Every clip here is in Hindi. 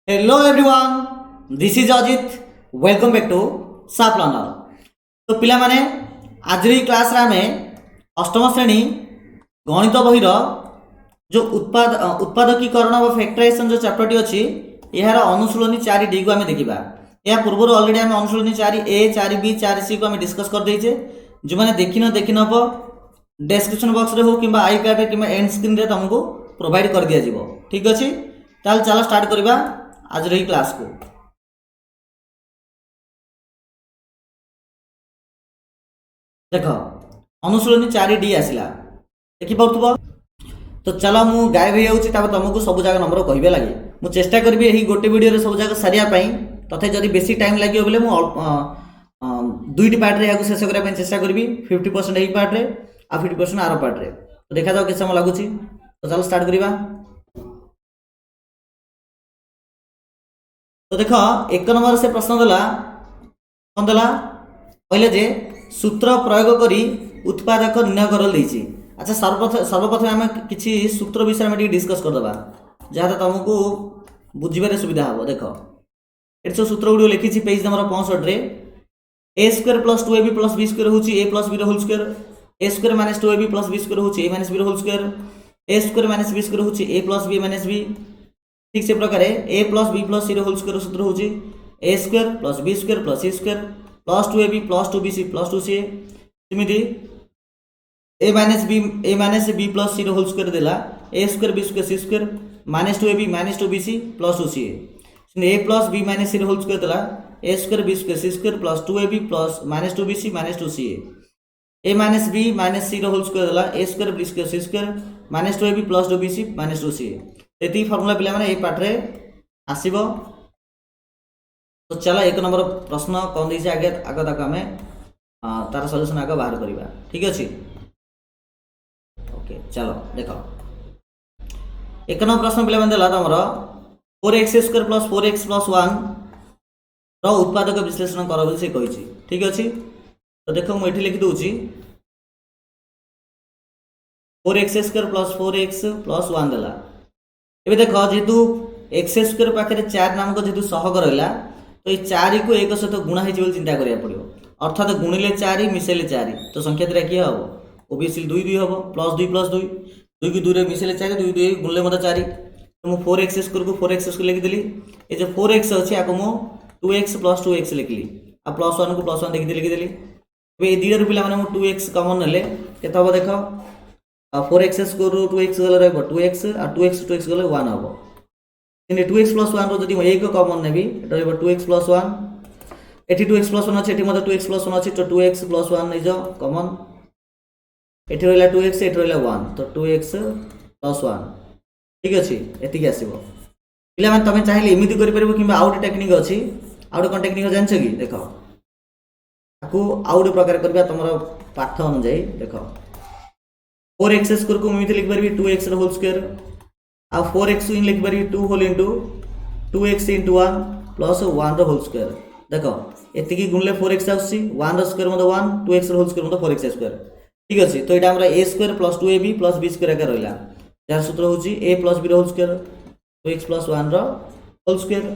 Hello everyone, this is Ajit. Welcome back to sap learner. तो पिला माने आज क्लास रे आमे अष्टम श्रेणी गणित बही जो उत्पादकीकरण व फैक्टराइजेशन जो चैप्टर टी अच्छी यार अनुशीलनी 4D को आम देखा। या पूर्व अलरेडी आम अनुशीलनी 4A 4B 4C को आम डिस्कस कर देचे। जो मैंने देखिन हम डिस्क्रिप्शन बॉक्स रे हो कि आई कार्ड कि एंड स्क्रीन रे तुमको प्रोवाइड कर दिया जिवो। ठीक अच्छे, ताल चलो स्टार्ट करवा आज रही क्लास को। देख अनुशीलनी 4D आसला देखी पार्थुब। तो चलो मु गायब हो जाऊँगी तुमको सब जगह नंबर कहबे लगे। मु चेष्टा करी यही गोटे वीडियो सब जगह सारिया तथे जदि बेसी टाइम लगे बोले दुईटी पार्ट रे शेष करने चेष्टा करी 50% यही पार्ट रे आ 50% आर पार्ट रे। तो देखा जाओ किस समय लगुच। तो चलो स्टार्ट करवा। तो देख एक नंबर से प्रश्न देला कौन देला कहले जे सूत्र प्रयोग करी उत्पादक निर्णय करल देछि। अच्छा सर्वप्रथम आम किसी सूत्र विषय में डिस्कस करदे जहाँ तुमको बुझे सुविधा हम। देख ये सब सूत्र गुड़ लिखी पेज नंबर 65 रे A square plus 2ab plus B square हूँ A plus B whole square A square minus 2ab plus B square हूँ A minus B whole square A square minus B square हूँ A plus B minus B. ठीक से प्रकार A plus B plus C whole square सूत्र हूँ A square plus B square plus C square plus 2ab plus 2bc plus 2ca। सेमती A minus B plus C whole square देला A square B square C square minus 2ab minus 2bc plus 2ca। A plus B minus C whole square देला A square B square C square plus 2ab plus minus 2bc minus 2ca। A minus B minus C whole square देला A square B square C square minus 2ab plus 2bc minus 2ca। ये फर्मुला पिला माने ए पार्ट रे आसीबो। तो चलो एक नंबर प्रश्न कौन देछि आगे आगे तक आमे तार सॉल्यूशन आगे बाहर करबा। ठीक अछि, ओके चलो देखो एक नंबर प्रश्न पिला माने देला तमरो 4x² प्लस 4x प्लस 1 रो उत्पादक विश्लेषण कर बोली से कहिछि। ठीक अछि, तो देखो मु एठी लिखि दोछि 4x² प्लस 4x प्लस 1 देला। एबे देखो जेतु x² पाखे 4 नामक जेतु सहग रहिला तो ये 4 को 1 सहित गुणा होइछि बोली चिंता करिया पड़ियो। अर्थात गुणिले 4 मिसेले 4 तो संख्या द्वारा किया हबो ओबीएसली 2 2 हबो प्लस 2 प्लस 2 2 की 2 रे मिसेले 4 2 2 गुणले मते 4। तो मु 4x² को 4x लिखि देली। ए जे 4x अछि आको मु 2x प्लस 2x लिखली आ प्लस 1 को प्लस 1 लिखि देली। एबे ए दीर पिला माने मु 2x कॉमन नेले केते हबो देखो 4x स्क्वायर 2x गले रहबो 2x आ 2x गले 1 हबो। इन 2x प्लस 1 रो जदी म 1 कॉमन नेबी एटा रहबो 2x प्लस 1 एठी 2x प्लस 1 अछि एठी मते 2x प्लस 1 अछि तो 2x प्लस 1 नै जाओ कॉमन एठी रहला 2x एठी रहला 1 तो 2x प्लस 1। ठीक अछि, एति के आसीबो पिला माने तमे चाहिले एमिति करि परबो किबा आउट टेक्निक अछि। आउट कोन टेक्निक जानछ कि देखो आकु आउट प्रकार करबा तमरो पाठ अनुसार देखो 4x² को एमिति लिख परबी 2x होल स्क्वायर आ 4x इन लिख परबी 2 whole into 2x into 1 plus 1 whole square. देखो एति की गुणले 4x आउसी 1 स्क्वायर मतलब 1 2x होल स्क्वायर मतलब 4x स्क्वायर। ठीक अछि, तो एटा हमरा a² plus 2ab plus b square आकार रहला जार सूत्र होची a plus b whole square 2x plus 1 रो होल स्क्वायर।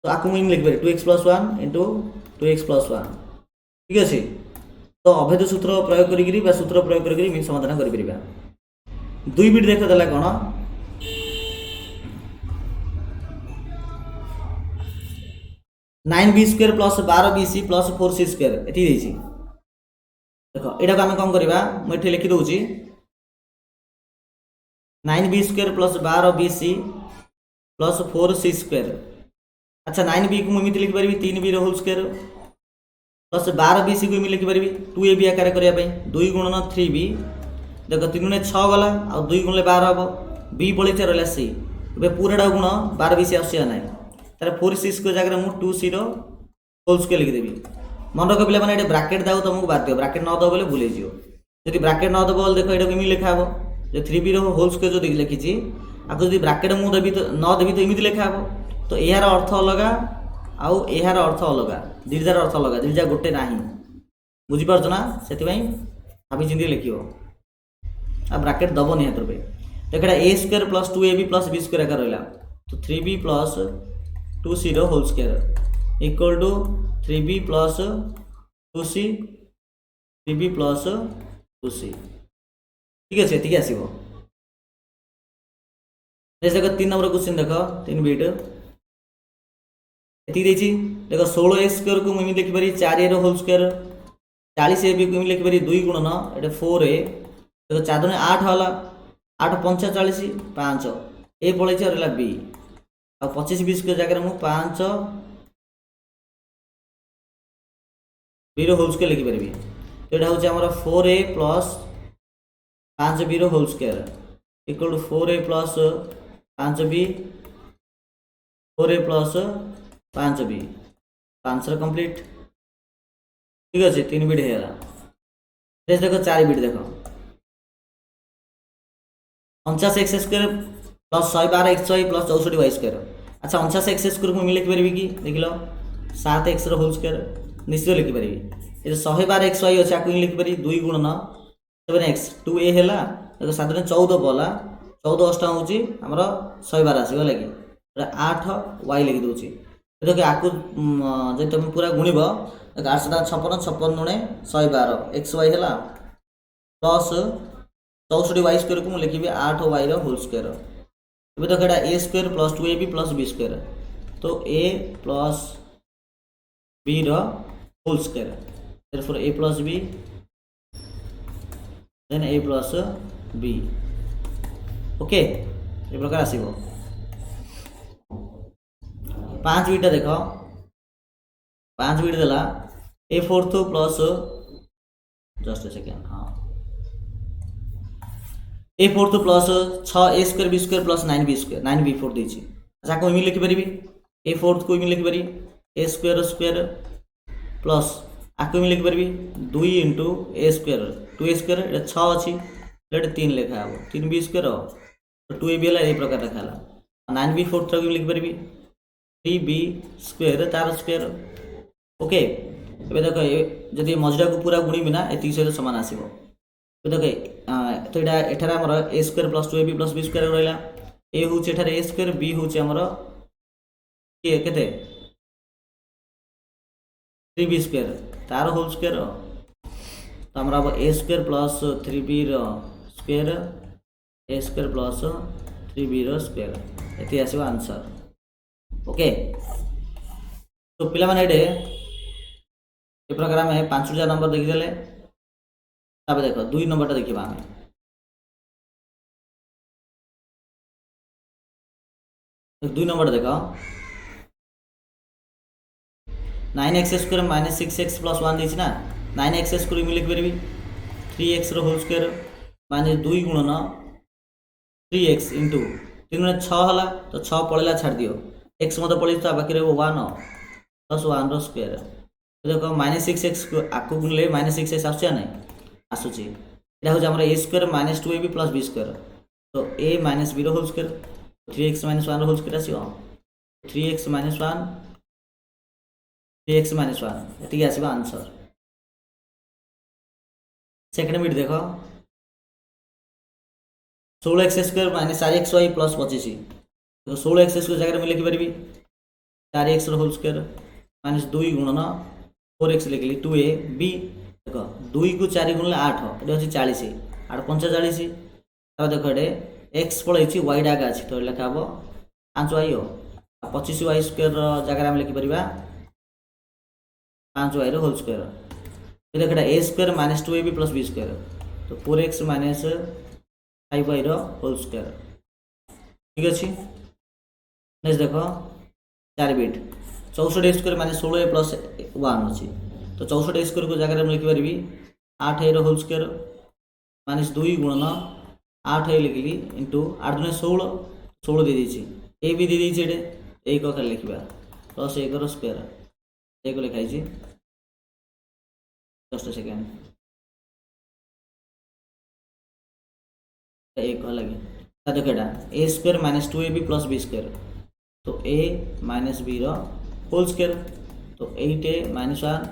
तो आकु इन लिख परबी 2x plus 1 into 2x plus 1। ठीक अछि, तो अभेद सूत्र प्रयोग करी बा सूत्र प्रयोग करी मिल समाधान करि परिबा। 2 बिट देख देला कोन 9b² plus 12bc plus 4c² एठी देछि। देखो एटा को हम कोन करबा म एठी लिखि दोछि 9b² plus 12bc plus 4c²। अच्छा 9b को एमिति लिखि परबी 3b रो होल स्क्वायर प्लस 12bc को लिखि परबी 2ab आकार करिया पई 2 गुणन 3b। देखो 3 ने 6 गला आ 2 गुणले 12 हबो b बळिते रहला c एबे पूराडा गुण 12bc आसी नै तार 4c² जगह मु 2c रो होल स्क्वायर लिखि देबी। मन रख पिला माने एटे ब्रैकेट दाउ तुमको बाध्य ब्रैकेट न दो बोले भूले जियो। जदि ब्रैकेट न दो बोल देखो एटा केमि लिखा हबो जे 3b रो होल स्क्वायर जो लिखि छी आको जदि ब्रैकेट मु देबी तो न देबी तो एमिति लिखा हबो। तो एहार अर्थ अलगा आउ एहार अर्थ अलगा दिजार अर्थ अलगा दिजा गोटे नाही बुझी पारछ ना सेति पई भाबी चिंदी लिखियो आ ब्रैकेट दबो नि हाथ पे। तो ये a² plus 2ab plus b² आकार रहा तो 3b plus 2c whole square equal to 3b plus 2c 3b plus 2c ठीक अच्छे ये आसो। देख 3 नंबर क्वेश्चन देख 3 बिट ये देख 16 स्क्वायर को मुझे लिखिपारी 4 होल स्क्वायर 40 ए भी लिखिपारी 2 गुणन ये 4 ए देख 4 दूनी 8 है 8 5 40 5 ए पलैसी और रहा बी आ 25 20 जगह मुझे 5 बी होल स्क्वायर लिखिपारि तो यहाँ हूँ आम 4a plus 5 b whole square equal to 4a plus 5 b 4a plus 5 b 5 complete ठीक अच्छे 3 बिट है देख 4 बिट देख 49 x square plus 112 x y plus 64 Y square. अच्छा 49 एक्स स्क्वायर को मुझे लिखिपारि कि देख लो 7 एक्स होल स्क्वायर निश्चित लिखिपारि ये 112 एक्स वाई अच्छे आपको लिखिपारि 2 गुणन 7 एक्स 2 ए है देखो 7 ने 14 पला 14 अष्टा हूँ आमर 112 आसो लगे 8 वाई लिखिदे देख आपको जब तुम पूरा गुणब 856 56 नुणे 112 एक्स वाई है प्लस 64 वाई स्क्वायर को मुझे लिखी 8 वाई होल स्क्वायर ये देख A square plus 2ab plus B square तो A plus B whole square therefore a plus b then a plus b okay ये प्रकार आसो 5 बिटा देख 5 बिट देला A fourth plus just A second हाँ A fourth plus 6 A square B square plus 9 b square 9 b fourth देती अच्छा को लिखिपारि ए फोर्थ को लिखिपारि ए स्क्वायर स्क्वायर प्लस आपको लिखिपारि 2 into a square 2 a square ये 6 अच्छी 3 लिखा हे 3 बी स्क्वायर तो 2 ए बी है प्रकार देखा 9 बी फोर्थ लिखिपारि 3 बी स्क्वायर तार स्क्वायर ओके ये देख जब मझा को पूरा गुणी बिना ये सहित सामान आसो देख तो यहाँ एठार आमर A square plus 2ab plus B square रहा ए हूँ ए स्क्वायर बी हूँ आमर किए के 3b स्क्वायर तार होल स्क्वायर तो आमर अब ए square plus 3b square A square plus 3b square ये आसो आंसर ओके तो पिला माने ये प्रकार आम 5 नंबर देखीदे तब देख 2 नंबर देखा आम 2 नंबर देख 9x square minus 6x plus 1 देना 9x स्क्वायर लिखिपारि 3x होल स्क्वायर माइनस 2 गुणन 3x इंटू 3 में 6 है तो 6 पड़ेगा छाड़ दियो x मत पड़े तो बाकी रहा 1 प्लस 1 स्क्वायर देख माइनस 6x आपको गुणले माइनस 6x आसूँ ना आसूँ यहाँ हूँ A square minus 2ab plus B square तो a minus B whole square 3x minus 1 whole square आसो 3x माइनस 1 3x माइनस 1 ये आसो आंसर। सेकेंड बिट देख 16x square minus 4x Y plus 25 तो 16x स्क्वायर जगह मुझे लिखिपारि 4x होल स्क्वायर माइनस 2 गुणन 4x लिखिली 2a b देख 2 को 4 गुणले 8 ये हूँ 40 8 5 40 देख ये एक्स पड़े वाई डागा अच्छी तो लिखा हे 5 वाई हो 25 वाई स्क्वायर जगह आम लिखिपर 5 वाई होल स्क्वायर ये देख A square minus 2ab plus B square तो 4x minus 5 Y whole square ठीक अच्छे। नेक्स्ट देख 4 बिट 64 स्क्वायर माइनस 16 प्लस 1 अच्छी तो 64 स्क्वायर को जगह में लिखिपारि 8 होल स्क्वायर माइनस 2 गुणन 8 लिखिली इंटू 8 दूने 16 16 दे दी ए भी दे दी एक खाली लिखा प्लस 1 स्क्वायर एक लिखाई जस्ट सेकेंड एक लगे देख यहाँ A square minus 2ab plus B square तो A minus B whole square तो 8a माइनस 1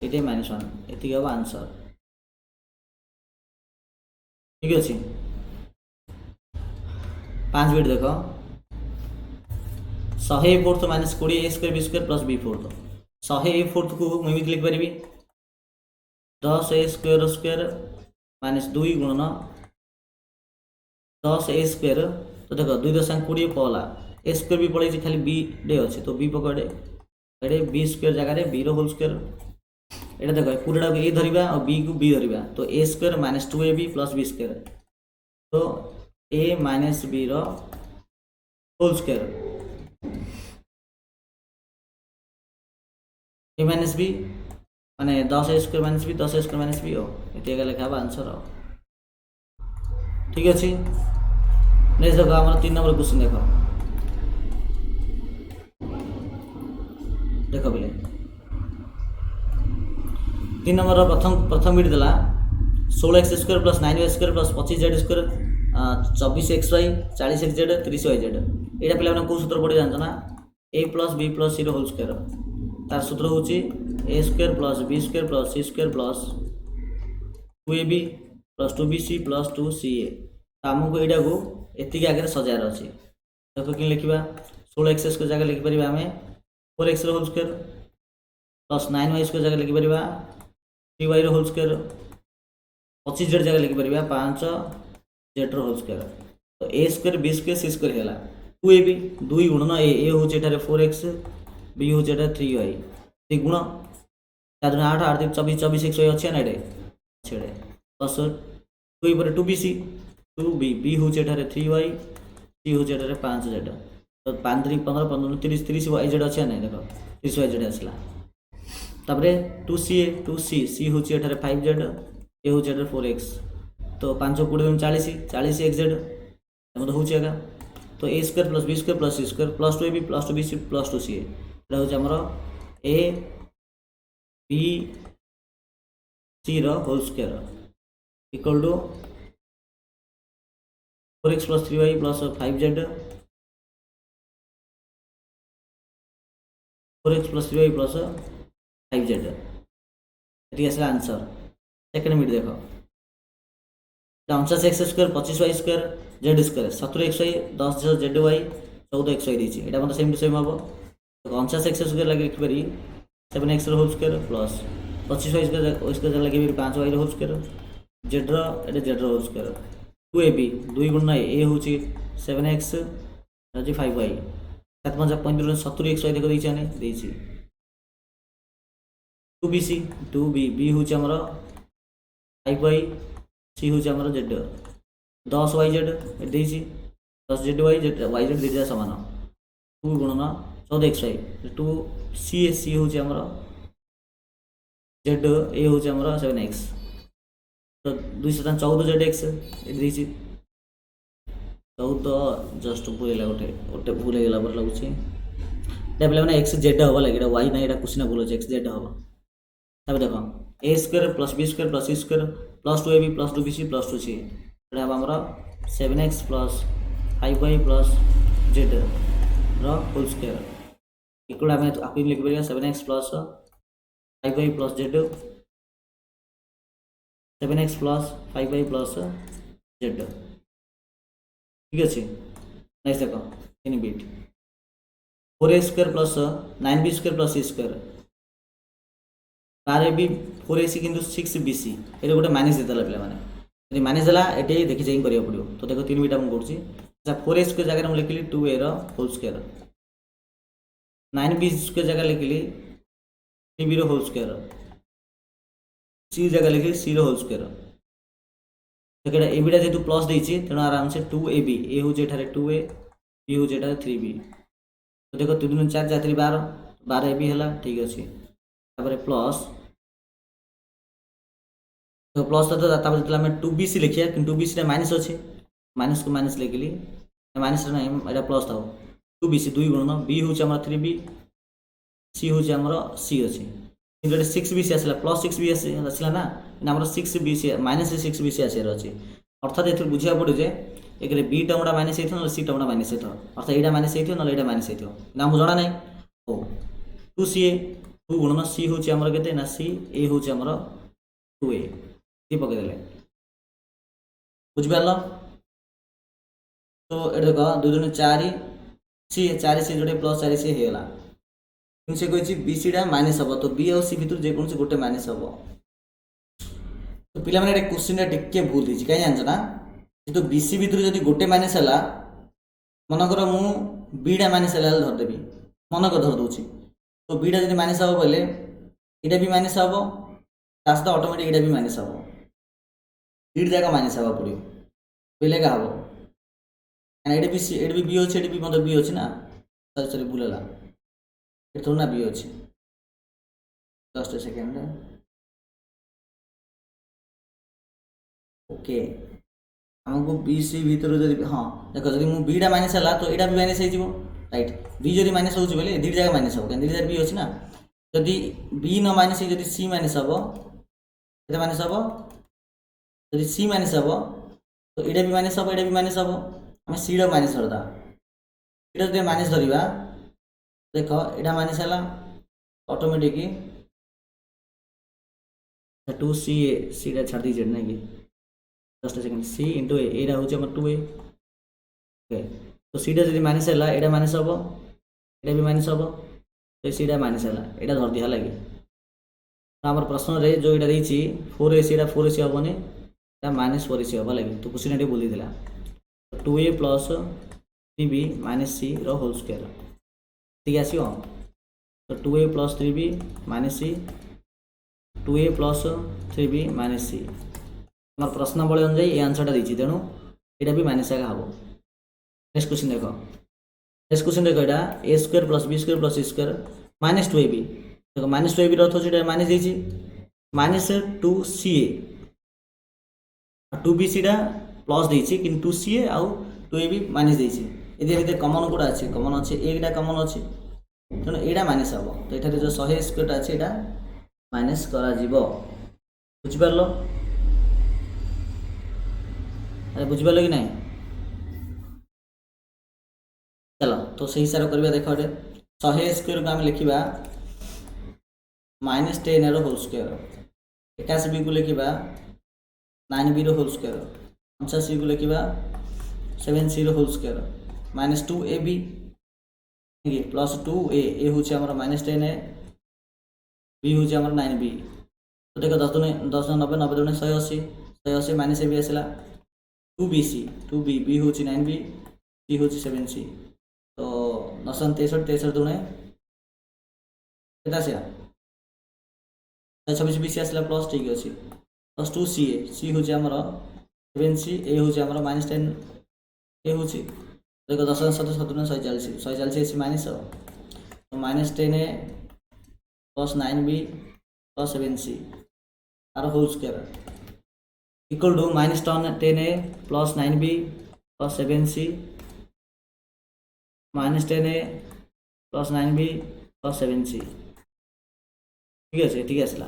8a माइनस 1 ये हम आंसर ठीक अच्छे। 5 बिट देख 100 A fourth minus 20 A square B square plus B fourth 100 A fourth को मुझे लिख पारि 10 ए स्क्वायर स्क्वायर माइनस 2 गुणन 10 ए स्क्वायर तो देख 2 10 20 पला ए स्क्वायर भी पड़े खाली बी डे अच्छे तो बी पकड़े एडे बी स्क्वायर जगह बी रोल स्क्वायर एटा देख पूरा ए धरवा और बी को बी धरवा तो A square minus 2 A B plus B square तो A minus B whole square A minus B माने 10 A square minus B 10 A square minus B हो ये लिखा आंसर हो ठीक अच्छे नेक्स्ट देखो हमारा 3 नंबर क्वेश्चन देखो बोले 3 नंबर प्रथम बिट देला 16x square plus 9y square plus 25z square 24x y 40x z 30y z एटा पिला माने को सूत्र पड़ी जानत ना a plus b plus c whole square तार सूत्र होची a square plus b square plus c square plus 2ab plus 2bc plus 2ca आमको एटा को एतिक आगे सजार अच्छे देखो कि लिखा 16x को जगह लिखिपर आम 4x whole square plus 9y को जगह लिखिपर 3y होल स्क्वायर 25z जगह लिखिपर 5z होल स्क्वायर तो a square b square c square है 2ab 2 गुणन ए हूँ 4x b हूँ 3y 3 गुण 8 8 24 24x y अच्छे ना अच्छे प्लस 2 पर 2bc 2b b हूँ 3y c हूँ 5z तो 5 3 15 15 30 30 y z अच्छे ना देख 30 y z आसला तापर 2c c हूँ 5z ए हूँ 4x तो 5 20 40 40 x z मतलब हूँ एका तो A square plus B square plus C square plus 2ab plus 2bc plus 2ca एटा हूँ आमर A B C whole square equal to 4x plus 3y plus 5z 4x plus 3y plus 5z ये आसला आंसर सेकेंड मिट देखो 49x square 25y square z square 70xy 10zy 14xy देछि एटा मतलब सेम टू सेम हम 49x स्क्वायर लगे लिखिपारी 7x whole square plus 25y square लगे 5y होल स्क्वायर z रो एटा z होल स्क्वायर 2ab 2 गुण ए हूँ 7x 5y 7 5 35 70xy देखो देछि 2bc 2b b हूँ आमर 5y c हूँ आमर z 10yz देछि 10zy yz दीटा सामान 2 गुणन 14xy 2c हूँ आमर z ए हूँ आमर 7x तो 214 zx 14 जस्ट भूल गोटे गोटे भूल होगा पर लगुच पे एक्स जेड हम लगे वाई ना यहाँ क्वेश्चन भूल अच्छे एक्स जेड हम तब देख A square plus B square plus C square plus 2ab plus 2bc plus 2c ये हम 7x plus 5y plus Z whole square equal आम आपको लिखिपर 7x plus 5y plus Z 7x plus 5y plus Z ठीक अच्छे नेक्स्ट देख 3 बिट 4a square plus 9b square plus c square 12ab 4ac किंतु 6bc ये गोटे माइनस देदेला पे माइनस देला ये देखी चाहिए करा पड़ो तो देखो 3 बिट मुझे करुँची अच्छा 4a स्क्वायर जगह मुझे लिखिली 2a whole square 9b square जगह लिखिली 3b होल स्क्वायर c जगह लिखिली c होल स्क्वायर देखो एबिटा जेहतु प्लस देती तेणु आराम से 2ab ए हूँ 2a बी हूँ 3b तो देखो 3 2 4 4 12 12 ab है ठीक अच्छे प्लस तो प्लस तो आम 2bc लिखिया कि 2bc माइनस अच्छे माइनस को माइनस लिखिली माइनस ना यहाँ प्लस था 2bc 2 गुण बी हूँ आम 3b सी हूँ आम सी अच्छे कि 6bc आसला प्लस 6b आसला ना आम 6bc माइनस 6bc आसार अच्छे अर्थात ये बुझा पड़े जे एक बी टर्मटा माइनस हो सी टर्मटा माइनस हो अर्थात यहाँ माइनस हो ना यहाँ माइनस हो आमको जना ना हो 2ca 2 गुणन सी हूँ आमर के ना सी ए हूँ आमर 2a ये पकईदे बुझिपार तो ये देख 2 2 4 सी 4 जोड़े प्लस 4 सी होगा कि से कही बी सी टा माइनस हम तो बी आउ सी भितर जेकोसी गोटे माइनस हम तो पिला माने क्वेश्चन टिके भूल होती कहीं जानछ ना तो बी सी भितर जब गोटे माइनस है मनकर मु बीटा माइनस है धरदेवी मनक धर दूसरी तो बीटा जब माइनस हम बोले यहाँ भी माइनस हम ता सहित ऑटोमेटिक यहाँ भी माइनस हम बीट जाक माइनस हवा पड़ो बोले क्या हम ये भी सी ये भी बी अच्छे ये भी मतलब बी अच्छे ना सॉरी सॉरी भूल है ये थोड़ा ना बी अच्छे जस्ट सेकेंड ओके आमको बी सी भितर जब हाँ देख जब मुझे बीटा माइनस है तो यहाँ भी माइनस हो राइट बी जब माइनस हो बोले दुईट जगह माइनस हम कहीं दुईट बी अच्छे ना जदि बी न माइनस जब सी माइनस हम के माइनस हम जब सी माइनस हम तो यहाँ भी माइनस हम यहाँ भी माइनस हम आम सी टा माइनस धरदा सी जब माइनस धरवा देख यहाँ माइनस है ऑटोमेटिक 2 सी ए सी टा छाड़ दीजिए ना कि जस्ट सेकेंड सी इंटू ए यहाँ हूँ 2a ओके तो सी टा जब माइनस है यहाँ माइनस हम यहाँ भी माइनस हम तो सी टा माइनस है यहाँ धर दिया है कि आम प्रश्न रे जो यहाँ देती 4ac यहाँ 4ac हेनी यहाँ माइनस 4ac हम लगे तो क्वेश्चन ये बोली 2a प्लस 3b माइनस सी रोल स्क्वायर ठीक आसो तो 2a प्लस 3b माइनस सी 2a प्लस 3b माइनस सी आम प्रश्न बल अनुजाई ये आंसरटा देती तेणु यहाँ भी माइनस आगे हम नेक्स्ट क्वेश्चन देख नेक्स्ट क्वेश्चन देख यहाँ A square plus B square plus C square minus 2ab देखो माइनस 2ab अर्थ हो माइनस देती माइनस 2ca 2bc टा प्लस देती कि 2ca आउ 2ab माइनस देती ये कमन कौटा अच्छे कमन अच्छे एकटा कमन अच्छे तेणु यहाँ माइनस हम तो ये जो 100 स्क्वायर अच्छे यहाँ माइनस कर बुझिपार अरे बुझिपार कि नहीं चलो तो सही हिसाब करवा देख 100 स्क्वायर को आम लिखा माइनस 10 होल स्क्वायर 81b को लिखा 9b होल स्क्वायर 85 को लिखा 7c whole square minus 2ab plus 2a ए हूँ माइनस 10a बी हूँ 9b तो देख 10 90 90 दुणे 180 180 माइनस ab आसला 2bc 2b बी हूँ 9b सी हूँ 7c तो 10 63 63 दुणे के 26 bc आसला प्लस ठीक अच्छे प्लस 2ca सी हूँ 7c ए हूँ माइनस 10 ए हूँ देख 10 7 7 140 140 एसी माइनस हो तो minus 10a plus 9b plus 7c तार whole square equal to minus 10a plus 9b plus 7c minus 10a plus 9b plus 7c ठीक है ठीक आसला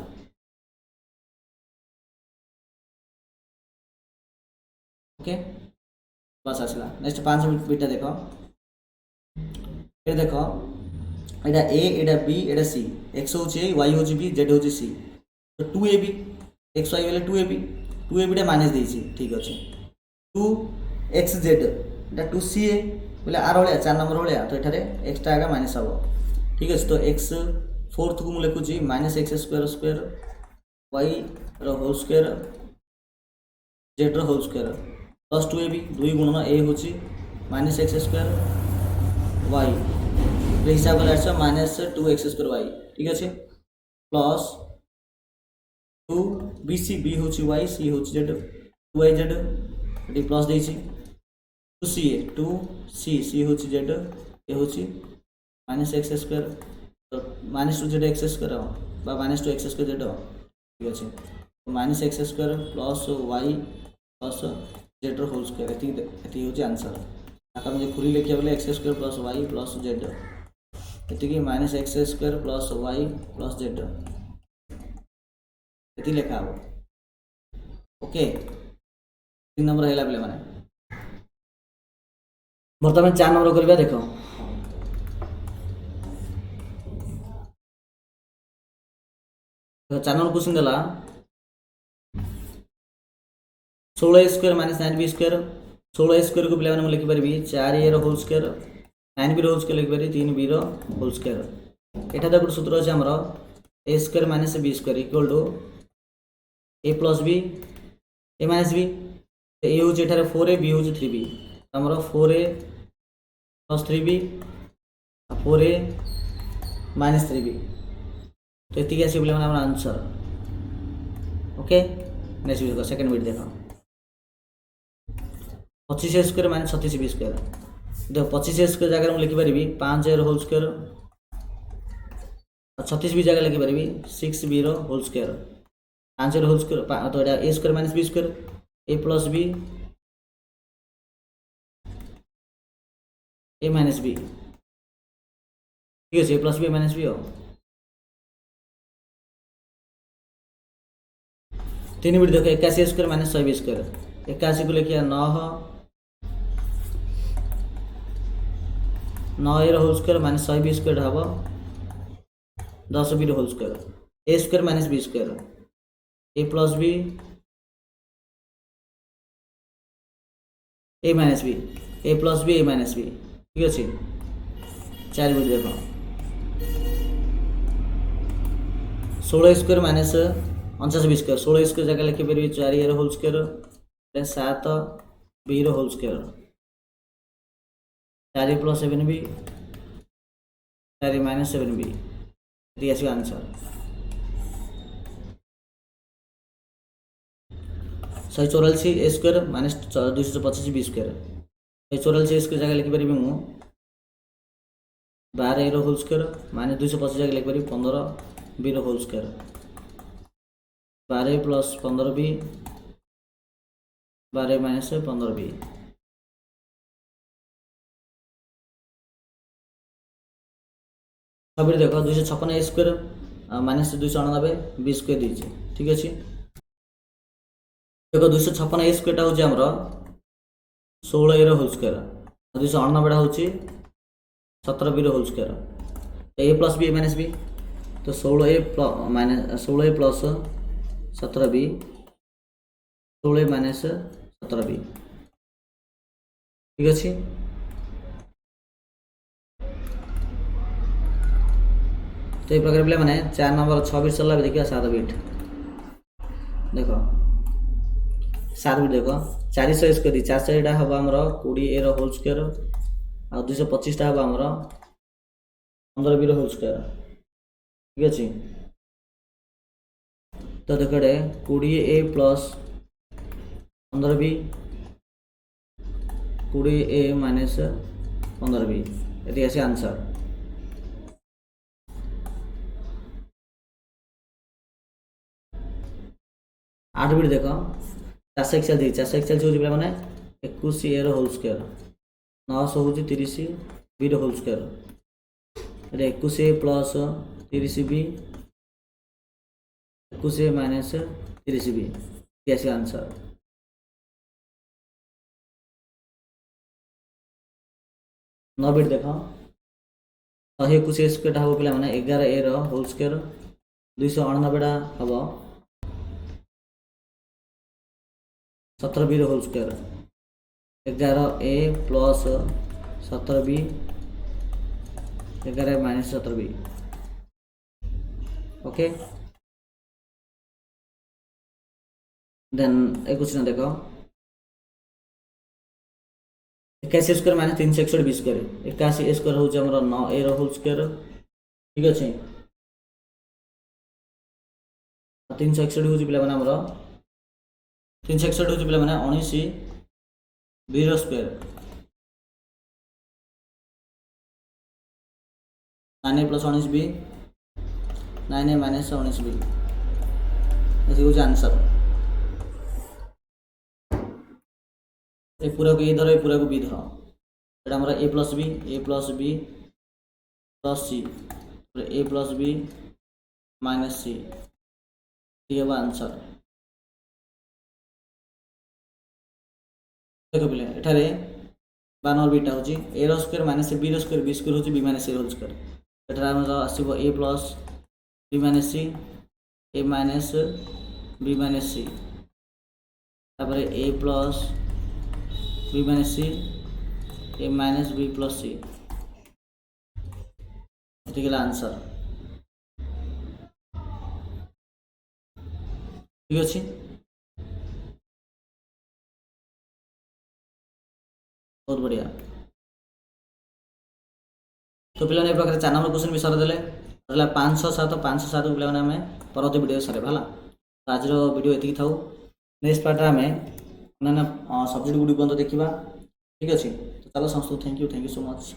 ओके बस आसला नेक्स्ट 5 बिटा देख ये देख यहाँ ए यहाँ बी यहाँ सी एक्स हूँ ए वाई हूँ बी जेड हूँ सी तो 2ab एक्स वाई बोले 2ab टा माइनस देती ठीक अच्छे 2xz यहाँ 2ca बोले आर भाया 4 नंबर भाया तो ये एक्सटा आगे माइनस हम ठीक अच्छे तो एक्स फोर्थ को मुझे लिखुची minus X square square Y whole square Z whole square plus 2ab 2 गुणन ए हूँ माइनस एक्स स्क्वायर वाई हिसाब कर माइनस 2x स्क्वायर वाई ठीक अच्छे प्लस 2bc बी हूँ वाई सी हूँ जेड 2yz ये प्लस देती 2ca 2c सी हूँ जेड ए हूँ माइनस एक्स स्क्वायर तो minus 2z X square minus 2x square Z ठीक अच्छे minus X square plus Y plus Z whole square ये हूँ आंसर आगे मुझे खुली लिखा बोले X square plus Y plus Z ये minus X square plus Y plus Z ये लिखा हम ओके 3 नंबर है पे मैंने बर्तमान 4 नंबर करवा देख 4 नंबर क्वेश्चन देला 16 square minus 9b square 16 square को पे लिखिपारि 4a whole square 9 B whole square लिखिपारे 3 बी होल स्क्वायर। एटा तो गोटे सूत्र अच्छे आमर A square minus B square equal to A plus B A minus B. A हूँ 4a बी हूँ 3b आमर 4a plus 3b 4a minus 3b तो ये आस आम आंसर। ओके नेक्स्ट देख सेकेंड बिट देख 25 स्क्वायर माइनस 36 बी स्क्वायर। देख 25 स्क्वायर जगह मुझे लिखिपारि 5 ए होल स्क्वायर 36 बी जगह लिखिपारि 6 b whole square 5 whole square तो ये a square minus B square A plus B A minus B ठीक है a plus B A minus B हो 3 बिट देखो 81 स्क्वायर माइनस 100 बी स्क्वायर 81 को लिखिए 9 A whole square minus 100 B square हम 10 B whole square A square minus B square A plus B A minus B A plus B A minus B ठीक अच्छे 4 बिट देख 16 square minus 49 B square 16 square जगह लिखिपारि 4 A whole square 7 B whole square 4 plus 7 B 4 minus 7 B ये आस answer. 144 A square minus 225 B square 144 A square जगह लिखिपारि मु 12 ए होल स्क्वायर माइनस 225 जगह लिखिपारि 15 b whole square 12 plus 15 b 12 minus 15 b सब देख 256 a square minus 299 b square दीजिए ठीक अच्छे देख 256 ए स्क्वायर हूँ आमर 16 ए होल स्क्वायर 299 हूँ 17 बी होल स्क्वायर ए प्लस बी ए माइनस बी तो 16 ए माइनस 16 ए प्लस 17 बी 16 माइनस 17 बी ठीक अच्छे। तो ये प्रकार पे मैंने 4 नंबर 6 बिट सरला देखिए 7 बिट देख 7 बिट देख 400 स्क्वायर 400 यहाँ हम आमर 20 ए होल स्क्वायर आ 225 हम आमर 15 बी होल स्क्वायर ठीक अच्छे। तो देख 20 ए प्लस 15 बी 20 ए माइनस 15 बी ये आस आंसर। 8 बिट देख 441 हूँ पे मैंने 21 ए होल स्क्वायर 900 हूँ 30 बी होल स्क्वायर 21 ए प्लस 30 बी 21 ए माइनस 30 बी ये आस आंसर। 9 बिट देख 121 ए स्क्वायर हम पे मैंने 11 ए होल स्क्वायर 299 हम 17 B whole square 11 A plus 17 B 11 minus 17 B okay. Then एक क्वेश्चन देख 81 square minus 361 B square 81 A square हूँ आमर 9 ए होल स्क्वायर ठीक अच्छे 361 हूँ पे आमर 361 हूँ पे मैंने 19 b square 9 plus 19 b 9 minus 19 b ये हूँ आंसर। ये पूरा को ए धर ये पूरा को बी धर ये आमर ए प्लस बी प्लस सी ए प्लस बी माइनस सी ये हम आंसर। देख पे एठारे 52 बीटा हूँ A square minus B square हूँ बी माइनस ए होल स्क्वायर एठार आसो ए प्लस बी माइनस सी ए माइनस बी माइनस सी तापर ए प्लस बी माइनस सी ए माइनस बी प्लस सी ठीक है आंसर ठीक अच्छे बहुत बढ़िया तो पे 4 नंबर क्वेश्चन भी सरदेले रहा 507 507 को पे परवर्ती वीडियो सर है तो आज वीडियो ये था नेक्स्ट पार्ट में अन्य सब्जेक्ट गुड़ी पर्यटन देखा ठीक अच्छे तो चलो समस्त थैंक यू सो मच।